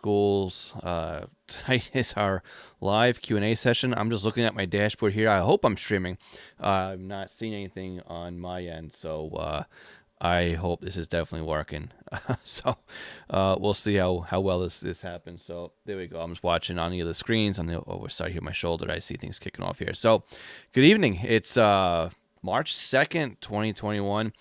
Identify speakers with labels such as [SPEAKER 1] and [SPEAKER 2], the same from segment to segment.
[SPEAKER 1] Schools. Tonight is our live Q&A session. I'm just looking at my dashboard here. I hope I'm streaming. I'm not seeing anything on my end, so I hope this is definitely working. So we'll see how well this happens. So there we go. I'm just watching on the other screens on the over side here, my shoulder. I see things kicking off here. So good evening. It's March 2nd, 2021.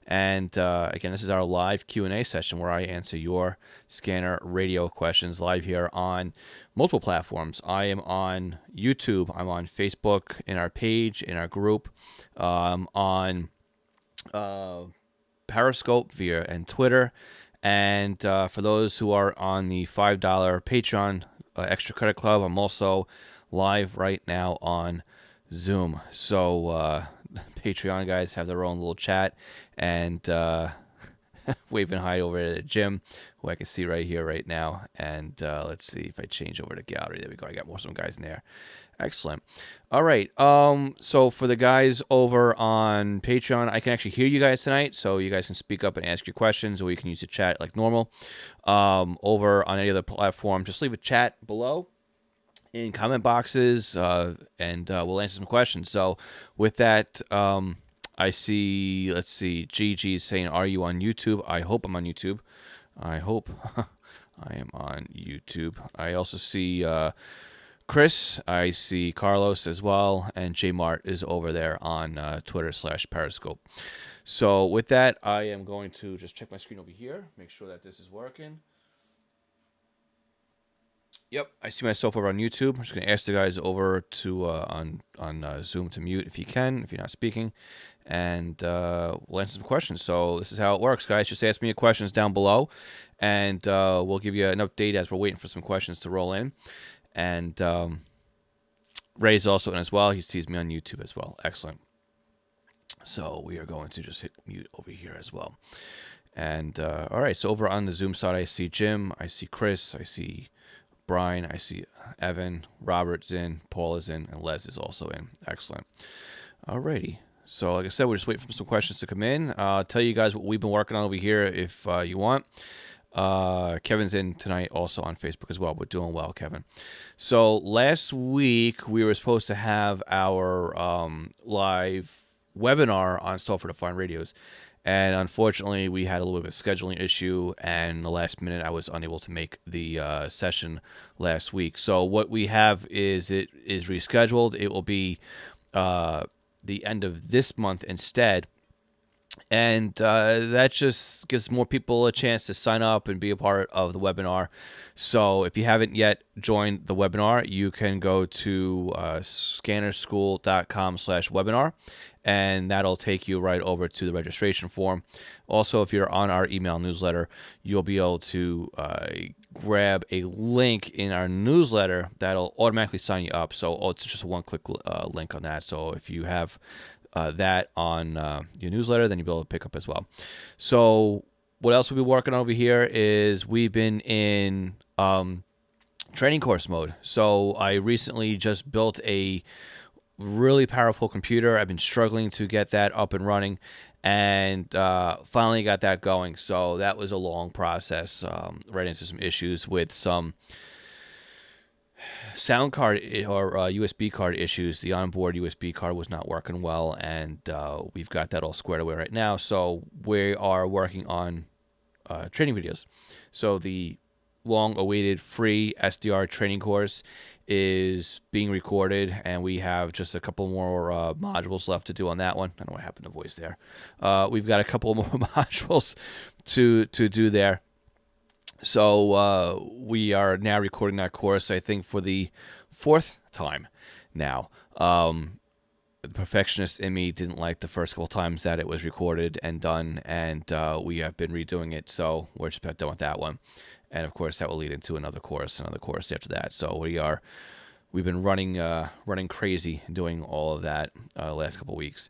[SPEAKER 1] And again, this is our live Q&A session where I answer your scanner radio questions live here on multiple platforms. I am on YouTube. I'm on Facebook in our page, in our group. On Periscope via and Twitter. And for those who are on the $5 Patreon Extra Credit Club, I'm also live right now on Zoom. So Patreon guys have their own little chat, and waving hi over to Jim, who I can see right here right now. And let's see if I change over to gallery. There we go. I got some guys in there. Excellent. All right. So for the guys over on Patreon, I can actually hear you guys tonight, so you guys can speak up and ask your questions, or you can use the chat like normal. Over on any other platform, just leave a chat below in comment boxes, and we'll answer some questions. So with that, I see, let's see, Gigi saying, are you on YouTube? I hope I'm on YouTube. I hope I am on YouTube. I also see Chris. I see Carlos as well. And J Mart is over there on Twitter/Periscope. So with that, I am going to just check my screen over here, make sure that this is working. Yep, I see myself over on YouTube. I'm just going to ask the guys over to on Zoom to mute if you can, if you're not speaking, and we'll answer some questions. So this is how it works, guys. Just ask me your questions down below, and we'll give you an update as we're waiting for some questions to roll in. And Ray's also in as well. He sees me on YouTube as well. Excellent. So we are going to just hit mute over here as well. And all right, so over on the Zoom side, I see Jim, I see Chris, I see Brian, I see Evan, Robert's in, Paul is in, and Les is also in. Excellent. Alrighty. So like I said, we're just waiting for some questions to come in. I'll tell you guys what we've been working on over here if you want. Kevin's in tonight also on Facebook as well. We're doing well, Kevin. So last week, we were supposed to have our live webinar on software-defined radios. And unfortunately, we had a little bit of a scheduling issue, and the last minute, I was unable to make the session last week. So what we have is it is rescheduled. It will be the end of this month instead. And that just gives more people a chance to sign up and be a part of the webinar. So if you haven't yet joined the webinar, you can go to scannerschool.com/webinar, and that'll take you right over to the registration form. Also, if you're on our email newsletter, you'll be able to grab a link in our newsletter that'll automatically sign you up. So it's just a one-click link on that. So if you have that on your newsletter, then you'll be able to pick up as well. So what else we'll be working on over here is we've been in training course mode. So I recently just built a really powerful computer. I've been struggling to get that up and running, and finally got that going. So that was a long process. Right into some issues with some sound card or USB card issues. The onboard USB card was not working well, and we've got that all squared away right now. So we are working on training videos. So the long-awaited free SDR training course is being recorded, and we have just a couple more modules left to do on that one. I don't know what happened to voice there. We've got a couple more modules to do there. So we are now recording that course, I think, for the 4th time now. The perfectionist in me didn't like the first couple times that it was recorded and done, and we have been redoing it, so we're just about done with that one. And, of course, that will lead into another course after that. So we've been running crazy doing all of that last couple weeks.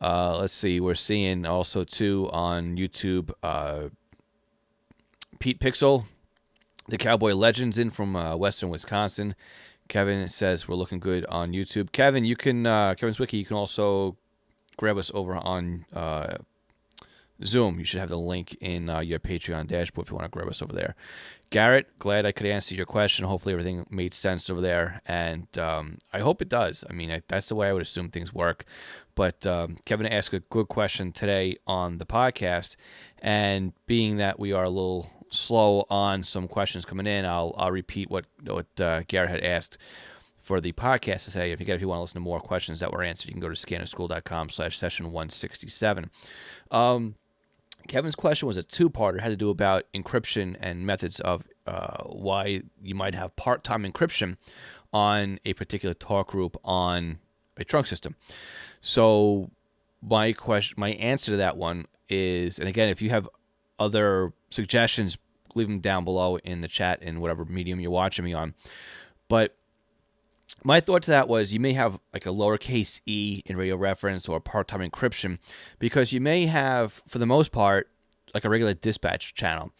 [SPEAKER 1] Let's see. We're seeing also, too, on YouTube, Pete Pixel, the Cowboy Legends in from Western Wisconsin. Kevin says we're looking good on YouTube. Kevin, you can Kevin's Wiki. You can also grab us over on Zoom. You should have the link in your Patreon dashboard if you want to grab us over there. Garrett, glad I could answer your question. Hopefully everything made sense over there, and I hope it does. I mean, that's the way I would assume things work. But Kevin asked a good question today on the podcast, and being that we are a little slow on some questions coming in, I'll repeat what Garrett had asked for the podcast to say. If you want to listen to more questions that were answered, you can go to scannerschool.com/session167. Kevin's question was a two-parter. It had to do about encryption and methods of why you might have part-time encryption on a particular talk group on a trunk system. So my answer to that one is, and again, if you have other suggestions, leave them down below in the chat in whatever medium you're watching me on. But my thought to that was you may have like a lowercase e in radio reference or part-time encryption because you may have, for the most part, like a regular dispatch channel.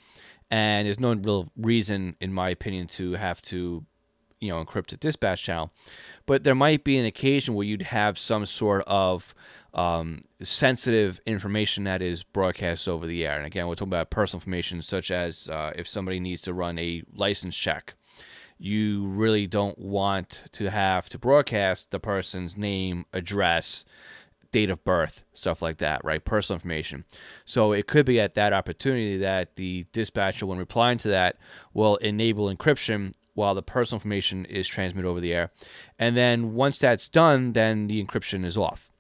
[SPEAKER 1] And there's no real reason, in my opinion, to have to, encrypt a dispatch channel. But there might be an occasion where you'd have some sort of sensitive information that is broadcast over the air. And again, we're talking about personal information such as if somebody needs to run a license check. You really don't want to have to broadcast the person's name, address, date of birth, stuff like that, right? Personal information. So it could be at that opportunity that the dispatcher, when replying to that, will enable encryption while the personal information is transmitted over the air. And then once that's done, then the encryption is off.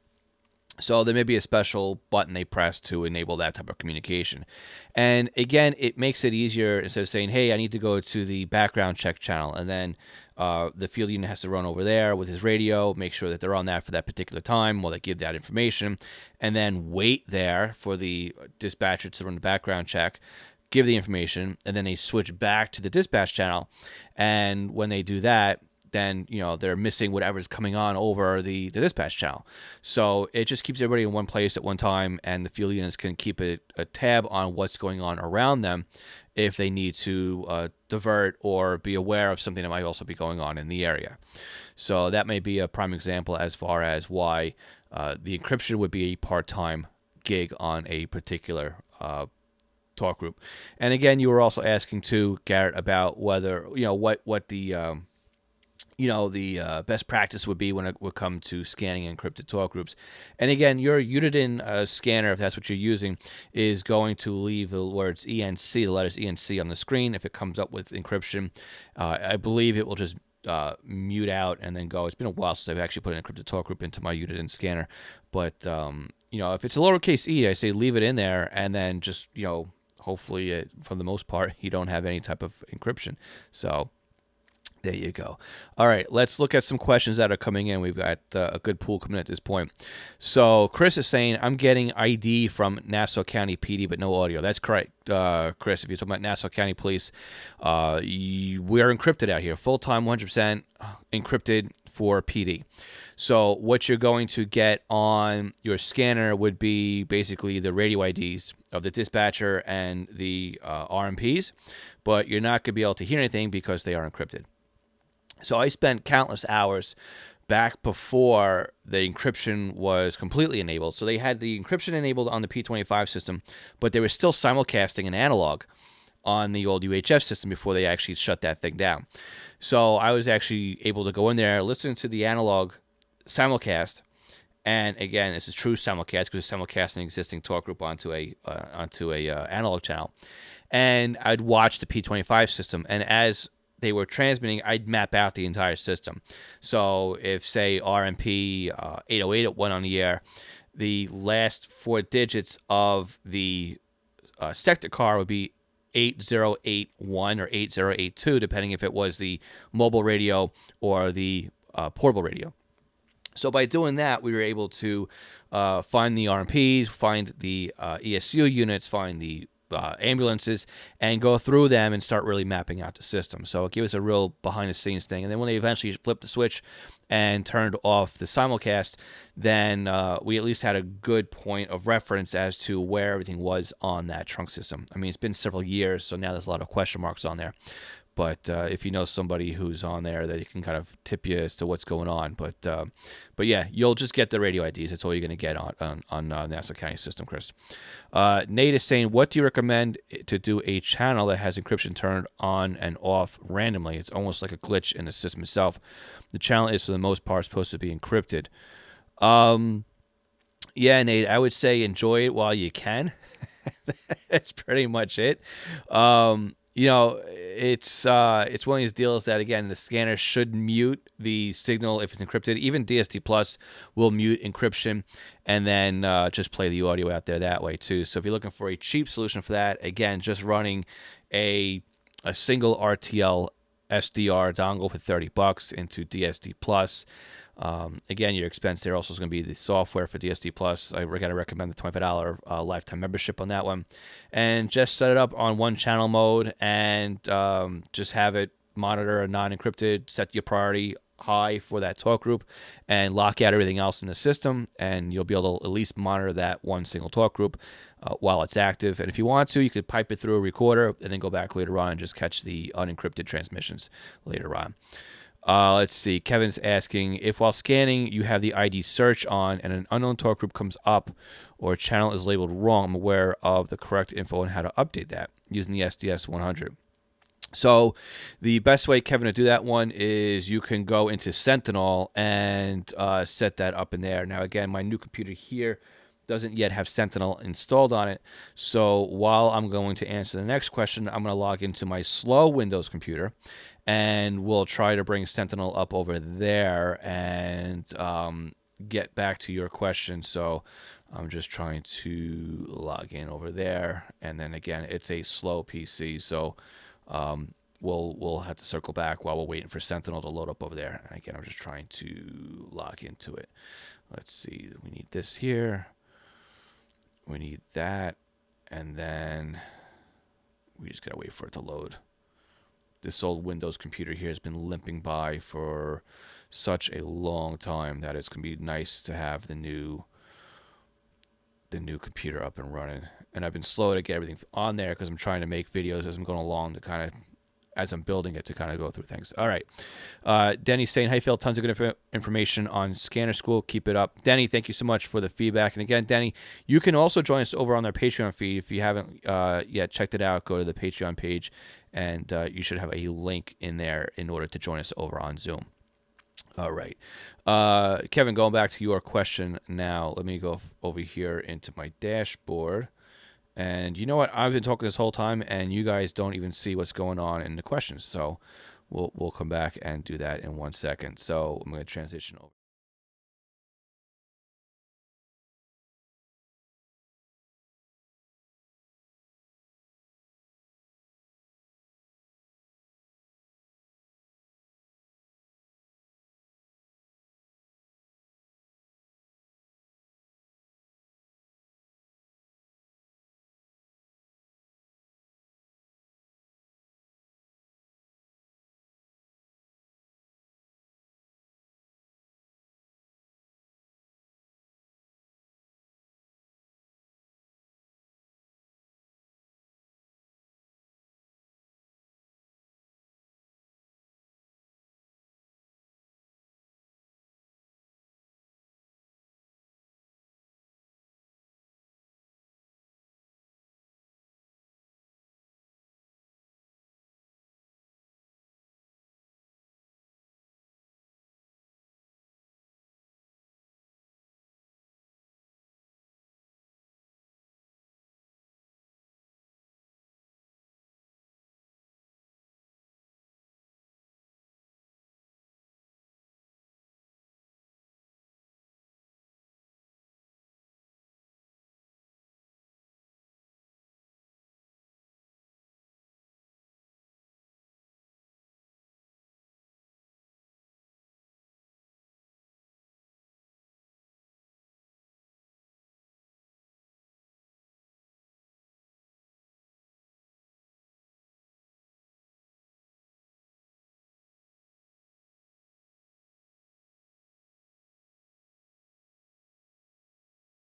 [SPEAKER 1] So there may be a special button they press to enable that type of communication. And again, it makes it easier instead of saying, hey, I need to go to the background check channel. And then the field unit has to run over there with his radio, make sure that they're on that for that particular time while they give that information, and then wait there for the dispatcher to run the background check, give the information, and then they switch back to the dispatch channel. And when they do that, then they're missing whatever's coming on over the dispatch channel. So it just keeps everybody in one place at one time, and the field units can keep a tab on what's going on around them if they need to divert or be aware of something that might also be going on in the area. So that may be a prime example as far as why the encryption would be a part-time gig on a particular talk group. And again, you were also asking too, Garrett, about whether what the best practice would be when it would come to scanning encrypted talk groups. And again, your Uniden scanner, if that's what you're using, is going to leave the words ENC, the letters ENC on the screen. If it comes up with encryption, I believe it will just mute out and then go. It's been a while since I've actually put an encrypted talk group into my Uniden scanner. But, if it's a lowercase e, I say leave it in there and then just, hopefully, for the most part, you don't have any type of encryption. So there you go. All right, let's look at some questions that are coming in. We've got a good pool coming at this point. So Chris is saying, I'm getting ID from Nassau County PD, but no audio. That's correct, Chris. If you're talking about Nassau County Police, we're encrypted out here, full-time, 100% encrypted for PD. So what you're going to get on your scanner would be basically the radio IDs of the dispatcher and the RMPs, but you're not going to be able to hear anything because they are encrypted. So I spent countless hours back before the encryption was completely enabled. So they had the encryption enabled on the P25 system, but they were still simulcasting an analog on the old UHF system before they actually shut that thing down. So I was actually able to go in there, listen to the analog simulcast, and again, this is true simulcast because it's simulcasting an existing talk group onto a analog channel, and I'd watch the P25 system, and as they were transmitting, I'd map out the entire system. So if, say, RMP 808 went on the air, the last four digits of the sector car would be 8081 or 8082, depending if it was the mobile radio or the portable radio. So by doing that, we were able to find the RMPs, find the ESU units, find the ambulances, and go through them and start really mapping out the system. So it gave us a real behind-the-scenes thing. And then when they eventually flipped the switch and turned off the simulcast, then we at least had a good point of reference as to where everything was on that trunk system. I mean, it's been several years, so now there's a lot of question marks on there. But if you know somebody who's on there, that he can kind of tip you as to what's going on. But yeah, you'll just get the radio IDs. That's all you're going to get on Nassau County system, Chris. Nate is saying, what do you recommend to do a channel that has encryption turned on and off randomly? It's almost like a glitch in the system itself. The channel is, for the most part, supposed to be encrypted. Yeah, Nate, I would say enjoy it while you can. That's pretty much it. It's one of these deals that, again, the scanner should mute the signal if it's encrypted. Even DSD Plus will mute encryption, and then just play the audio out there that way too. So if you're looking for a cheap solution for that, again, just running a single RTL SDR dongle for $30 into DSD Plus. Again, your expense there also is going to be the software for DSD Plus. I got to recommend the $25 lifetime membership on that one. And just set it up on one channel mode and just have it monitor a non-encrypted, set your priority high for that talk group, and lock out everything else in the system, and you'll be able to at least monitor that one single talk group while it's active. And if you want to, you could pipe it through a recorder and then go back later on and just catch the unencrypted transmissions later on. Let's see. Kevin's asking, if while scanning you have the ID search on and an unknown talk group comes up or a channel is labeled wrong, I'm aware of the correct info and how to update that using the SDS 100. So the best way, Kevin, to do that one is you can go into Sentinel and set that up in there. Now, again, my new computer here doesn't yet have Sentinel installed on it. So while I'm going to answer the next question, I'm going to log into my slow Windows computer, and we'll try to bring Sentinel up over there and get back to your question. So I'm just trying to log in over there. And then again, it's a slow PC. So we'll have to circle back while we're waiting for Sentinel to load up over there. And again, I'm just trying to log into it. Let's see. We need this here. We need that. And then we just got to wait for it to load. This old Windows computer here has been limping by for such a long time that it's going to be nice to have the new computer up and running. And I've been slow to get everything on there because I'm trying to make videos as I'm going along to kind of, as I'm building it, to kind of go through things. All right. Denny's saying, hey, Phil, tons of good information on Scanner School. Keep it up. Denny, thank you so much for the feedback. And again, Denny, you can also join us over on their Patreon feed. If you haven't yet checked it out, go to the Patreon page, and you should have a link in there in order to join us over on Zoom. All right. Kevin, going back to your question now, let me go over here into my dashboard. And you know what? I've been talking this whole time, and you guys don't even see what's going on in the questions. So we'll come back and do that in 1 second. So I'm going to transition over.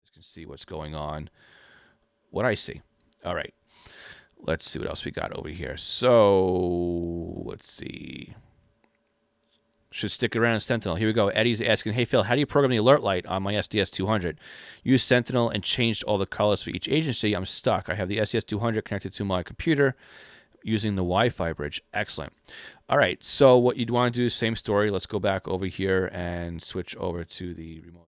[SPEAKER 1] You can see what's going on, what I see. All right. Let's see what else we got over here. So let's see. Should stick around in Sentinel. Here we go. Eddie's asking, hey, Phil, how do you program the alert light on my SDS200? Use Sentinel and changed all the colors for each agency. I'm stuck. I have the SDS200 connected to my computer using the Wi-Fi bridge. Excellent. All right. So what you'd want to do, same story. Let's go back over here and switch over to the remote.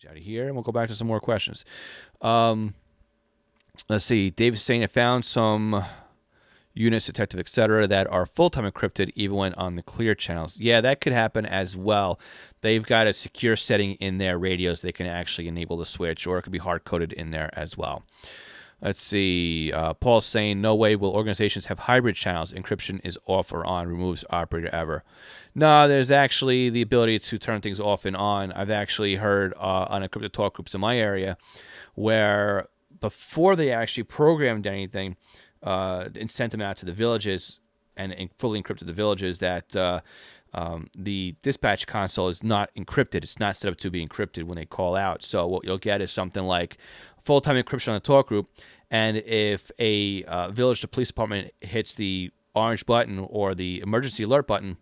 [SPEAKER 1] Out of here, and we'll go back to some more questions. Let's see. Dave's saying I found some units, detective, etc., that are full-time encrypted even when on the clear channels. Yeah, that could happen as well. They've got a secure setting in their radios they can actually enable the switch, or it could be hard-coded in there as well. Let's see. Paul's saying, no way will organizations have hybrid channels. Encryption is off or on, removes operator ever. No, there's actually the ability to turn things off and on. I've actually heard on encrypted talk groups in my area where before they actually programmed anything and sent them out to the villages and fully encrypted the villages, that the dispatch console is not encrypted. It's not set up to be encrypted when they call out. So what you'll get is something like full-time encryption on the talk group, and if a village to police department hits the orange button or the emergency alert button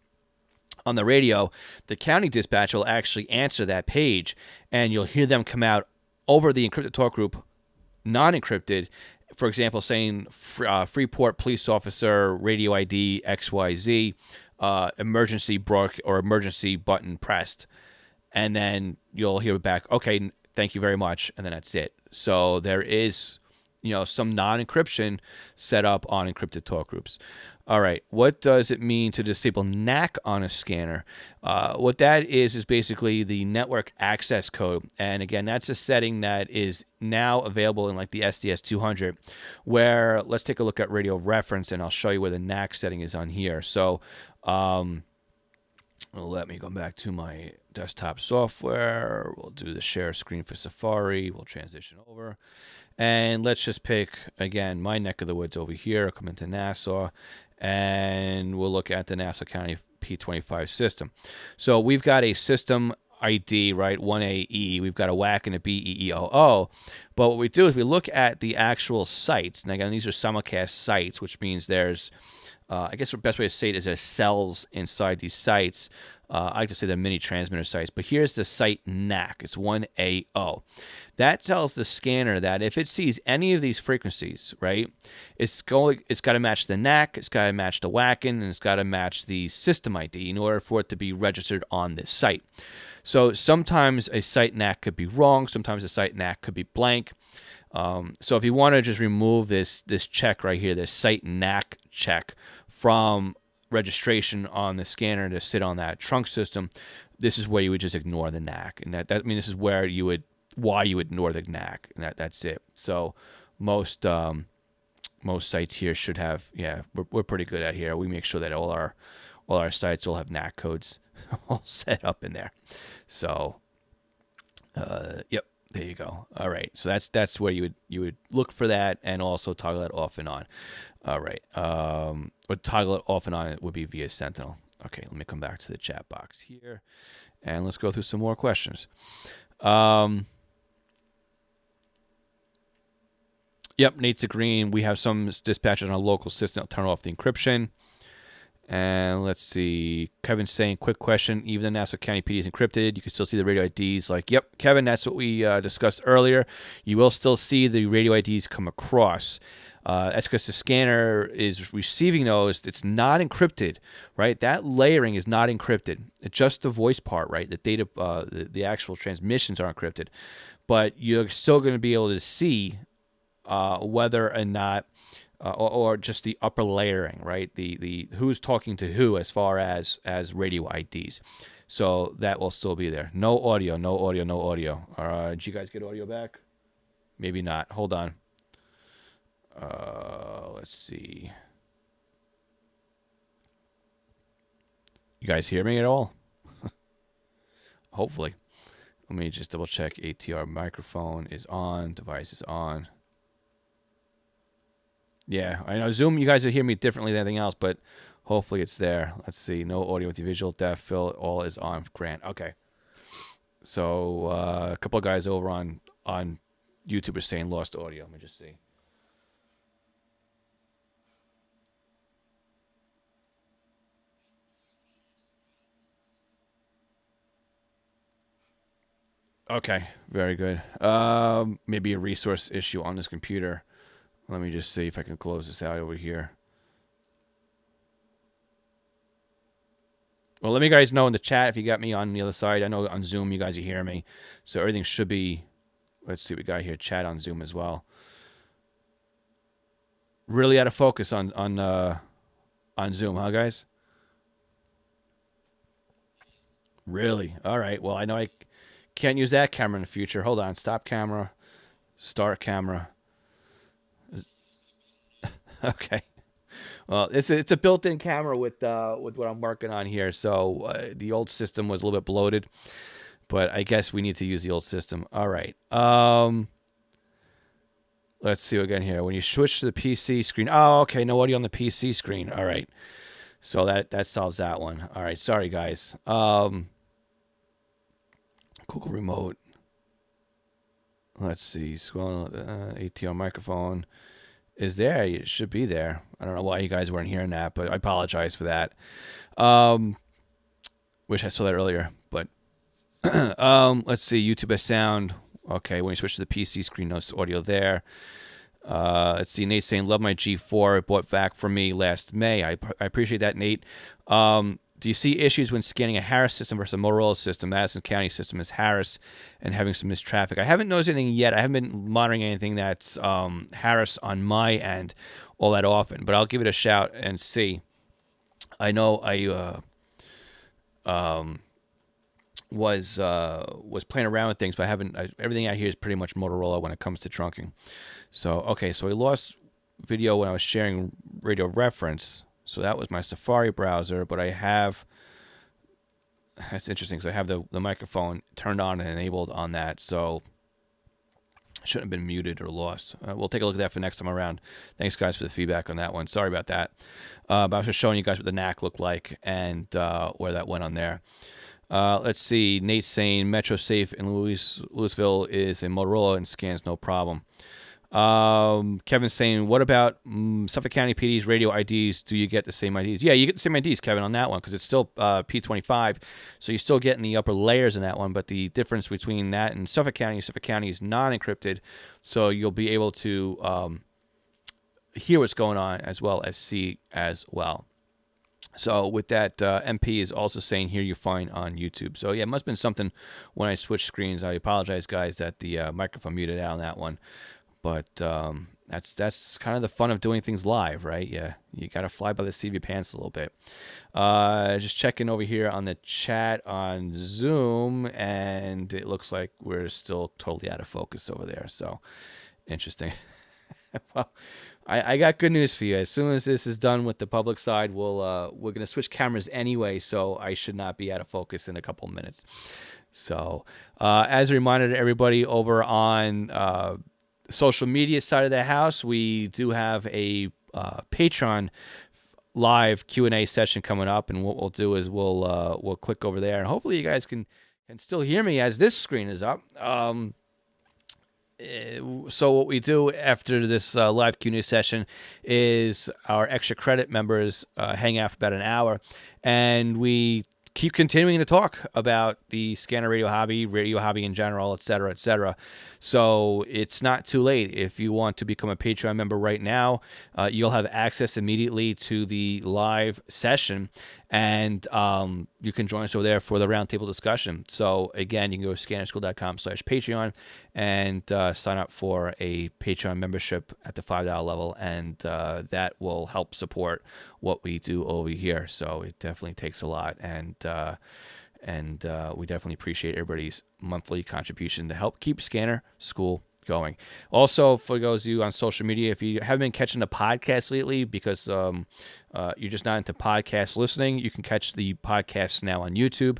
[SPEAKER 1] on the radio, the county dispatch will actually answer that page, and you'll hear them come out over the encrypted talk group, non-encrypted, for example, saying Freeport police officer, radio ID XYZ, emergency broke or emergency button pressed, and then you'll hear back, okay, thank you very much, and then that's it. So there is, some non-encryption set up on encrypted talk groups. All right, what does it mean to disable NAC on a scanner? What that is basically the network access code. And again, that's a setting that is now available in like the SDS200, where let's take a look at radio reference, and I'll show you where the NAC setting is on here. So Let me go back to my desktop software. We'll do the share screen for Safari. We'll transition over. And let's just pick, again, my neck of the woods over here. I'll come into Nassau, and we'll look at the Nassau County P25 system. So we've got a system ID, right, 1AE. We've got a WAC and a BEEOO. But what we do is we look at the actual sites. And again, these are simulcast sites, which means there's I guess the best way to say it is there's cells inside these sites. I like to say they're mini transmitter sites, but here's the site NAC. It's 1AO. That tells the scanner that if it sees any of these frequencies, right, it's got to match the NAC, it's got to match the WACN, and it's got to match the system ID in order for it to be registered on this site. So sometimes a site NAC could be wrong, sometimes a site NAC could be blank. So if you want to just remove this check right here, this site NAC check from registration on the scanner to sit on that trunk system, this is where you would just ignore the NAC, and that I mean this is where you would ignore the NAC, and that's it. So most sites here should have, yeah, we're pretty good at here. We make sure that all our sites will have NAC codes all set up in there. So yep. There you go. All right. So that's where you would look for that, and also toggle it off and on. All right. Or toggle it off and on, it would be via Sentinel. Okay. Let me come back to the chat box here, and let's go through some more questions. Yep. Nate's agreeing. We have some dispatchers on a local system. I'll turn off the encryption. And let's see. Kevin's saying, quick question. Even the Nassau County PD is encrypted. You can still see the radio IDs. Like, yep, Kevin, that's what we discussed earlier. You will still see the radio IDs come across. That's because the scanner is receiving those. It's not encrypted, right? That layering is not encrypted. It's just the voice part, right? The data, the actual transmissions are encrypted. But you're still going to be able to see whether or not or just the upper layering, right? The who's talking to who as far as radio IDs. So that will still be there. No audio, no audio, no audio. Did you guys get audio back? Maybe not. Hold on. Let's see. You guys hear me at all? Hopefully. Let me just double check. ATR microphone is on. Device is on. Yeah, I know Zoom, you guys will hear me differently than anything else, but hopefully it's there. Let's see. No audio with the visual def fill. All is on. Grant. Okay. So a couple of guys over on YouTube are saying lost audio. Let me just see. Okay, very good. Maybe a resource issue on this computer. Let me just see if I can close this out over here. Well, let me guys know in the chat if you got me on the other side. I know on Zoom you guys are hearing me. So everything should be, let's see what we got here. Chat on Zoom as well. Really out of focus on Zoom, huh, guys? Really? All right. Well, I know I can't use that camera in the future. Hold on. Stop camera. Start camera. Okay. Well, it's a built-in camera with what I'm working on here. So the old system was a little bit bloated, but I guess we need to use the old system. All right. Let's see again here. When you switch to the PC screen, oh, okay, no audio on the PC screen. All right. So that solves that one. All right. Sorry, guys. Google Remote. Let's see. Scroll ATR microphone is there. It should be there. I don't know why you guys weren't hearing that, but I apologize for that. Wish I saw that earlier, but let's see. YouTube has sound. Okay, when you switch to the PC screen, no audio there. Let's see. Nate's saying, love my G4. Bought back for me last May. I appreciate that, Nate. Do you see issues when scanning a Harris system versus a Motorola system? Madison County system is Harris and having some missed traffic. I haven't noticed anything yet. I haven't been monitoring anything that's Harris on my end all that often, but I'll give it a shout and see. I know I was playing around with things, but everything out here is pretty much Motorola when it comes to trunking. So, okay, so I lost video when I was sharing radio reference. So that was my Safari browser, but I have That's interesting because I have the microphone turned on and enabled on that, so shouldn't have been muted or lost. We'll take a look at that for next time around. Thanks, guys, for the feedback on that one. Sorry about that. But I was just showing you guys what the NAC looked like and where that went on there. Let's see. Nate's saying Metro Safe in Louisville is a Motorola and scans no problem. Kevin's saying, what about Suffolk County PD's radio IDs? Do you get the same IDs? Yeah, you get the same IDs, Kevin, on that one because it's still P25. So you're still getting the upper layers in that one. But the difference between that and Suffolk County is non-encrypted. So you'll be able to hear what's going on as well as see as well. So with that, MP is also saying here you're fine on YouTube. So yeah, it must have been something when I switched screens. I apologize, guys, that the microphone muted out on that one. But that's kind of the fun of doing things live, right? Yeah, you got to fly by the seat of your pants a little bit. Just checking over here on the chat on Zoom, and it looks like we're still totally out of focus over there. So interesting. Well, I got good news for you. As soon as this is done with the public side, we're going to switch cameras anyway, so I should not be out of focus in a couple of minutes. So as a reminder to everybody over on social media side of the house, we do have a Patreon live Q&A session coming up, and what we'll do is we'll click over there, and hopefully you guys can still hear me as this screen is up. So what we do after this live Q&A session is our extra credit members hang out for about an hour, and we keep continuing to talk about the scanner radio hobby in general, et cetera, et cetera. So it's not too late. If you want to become a Patreon member right now, you'll have access immediately to the live session, and you can join us over there for the roundtable discussion. So again, you can go to scannerschool.com/Patreon and sign up for a Patreon membership at the $5 level, and that will help support what we do over here. So it definitely takes a lot, and we definitely appreciate everybody's monthly contribution to help keep Scanner School going. Also, for those of you on social media, if you haven't been catching the podcast lately because you're just not into podcast listening, you can catch the podcasts now on YouTube.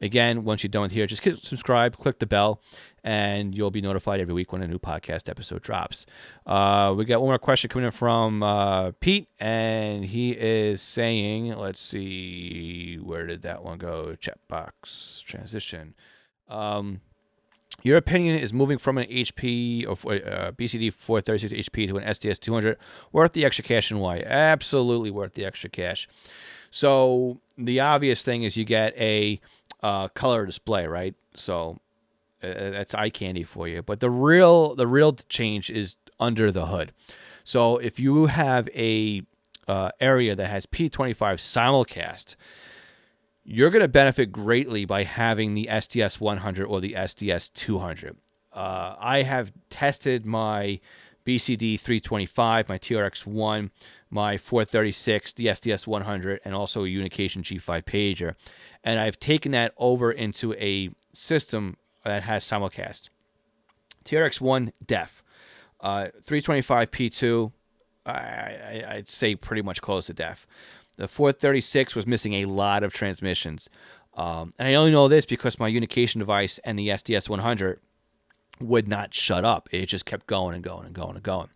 [SPEAKER 1] Again, once you're done with here, just hit subscribe, click the bell, and you'll be notified every week when a new podcast episode drops. We got one more question coming in from Pete, and he is saying, let's see, where did that one go? Chat box, transition. Your opinion is moving from an HP or BCD 436 HP to an SDS 200 worth the extra cash, and why? Absolutely worth the extra cash. So the obvious thing is you get a color display, right? So that's eye candy for you. But the real change is under the hood. So if you have a area that has P25 simulcast, you're going to benefit greatly by having the SDS 100 or the SDS 200. I have tested my BCD 325, my TRX1, my 436, the SDS 100, and also a Unication G5 pager. And I've taken that over into a system that has simulcast. TRX1 def, 325 P2, I'd say pretty much close to def. The 436 was missing a lot of transmissions. And I only know this because my Unication device and the SDS 100 would not shut up. It just kept going and going and going and going.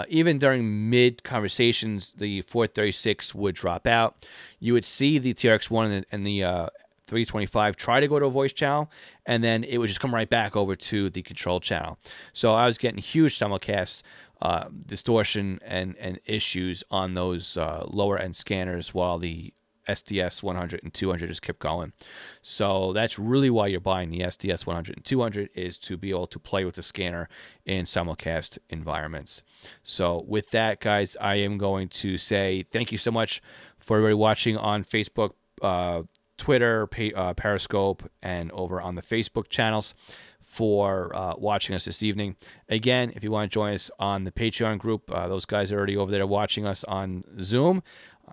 [SPEAKER 1] Even during mid-conversations, the 436 would drop out. You would see the TRX1 and the 325 try to go to a voice channel, and then it would just come right back over to the control channel. So I was getting huge simulcast distortion and issues on those lower end scanners while the SDS 100 and 200 just kept going. So that's really why you're buying the SDS 100 and 200, is to be able to play with the scanner in simulcast environments. So with that, guys, I am going to say thank you so much for everybody watching on Facebook, Twitter, Periscope, and over on the Facebook channels for watching us this evening. Again, if you want to join us on the Patreon group, those guys are already over there watching us on Zoom.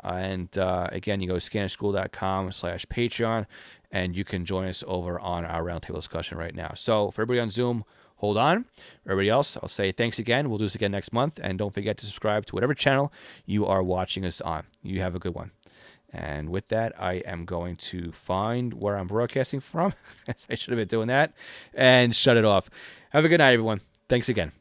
[SPEAKER 1] And again, you go to scannerschool.com/Patreon, and you can join us over on our roundtable discussion right now. So for everybody on Zoom, hold on. For everybody else, I'll say thanks again. We'll do this again next month. And don't forget to subscribe to whatever channel you are watching us on. You have a good one. And with that, I am going to find where I'm broadcasting from. I should have been doing that, and shut it off. Have a good night, everyone. Thanks again.